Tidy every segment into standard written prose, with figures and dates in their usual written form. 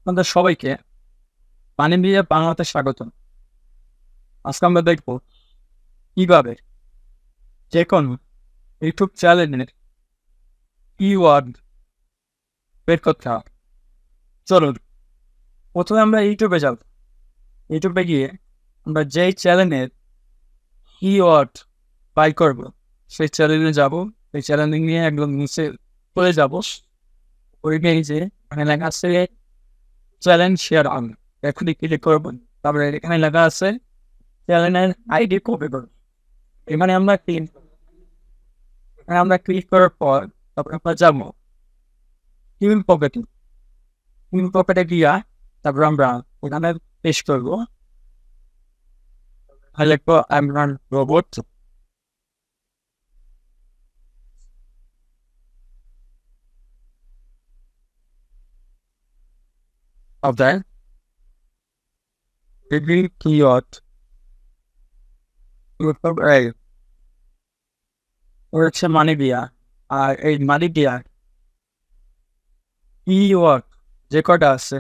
আপনাদের সবাইকে পানি দিয়ে বাংলাতে স্বাগতম। আজকে আমরা দেখব কিভাবে যেকোনো ইউটিউব চ্যানেলের কিওয়ার্ড বের করতে হয়। চলুন, প্রথমে আমরা ইউটিউবে যাব। ইউটিউবে গিয়ে আমরা যেই চ্যানেলের কিওয়ার্ড বাই করব সেই চ্যানেলে যাব। সেই চ্যানেলে নিয়ে একদম নিচে চলে যাব। ওই পেজে এখানে লেখা আছে চ্যানেল শেয়ার অন, এখানে ক্লিক করব। তারপরে এখানে লেখা আছে চ্যানেলের আইডি কপি করব। এখানে আমরা ক্লিক করার পর তারপরে আমরা যাবো পকেটে গিয়া তারপর আমরা ওখানে পেস্ট করবো। লিখবো আমরা robot of that degree keyword হচ্ছে মানি দিয়া। আর এই মানি দিয়া কিওয়ার্ড যে কটা আছে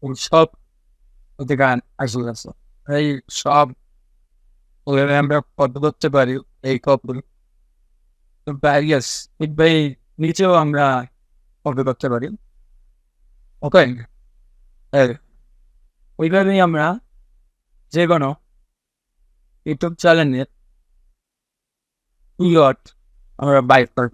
ওই সব ওদের গান আসলে আছে। এই সব ওখানে আমরা কপি করতে পারি। এই কপি ব্যারিয়াস এই নিচেও আমরা কপি করতে পারি। ওকে, ওইভাবেই আমরা যে কোনো ইউটিউব চ্যানেলের কিওয়ার্ড আমরা বাই করব।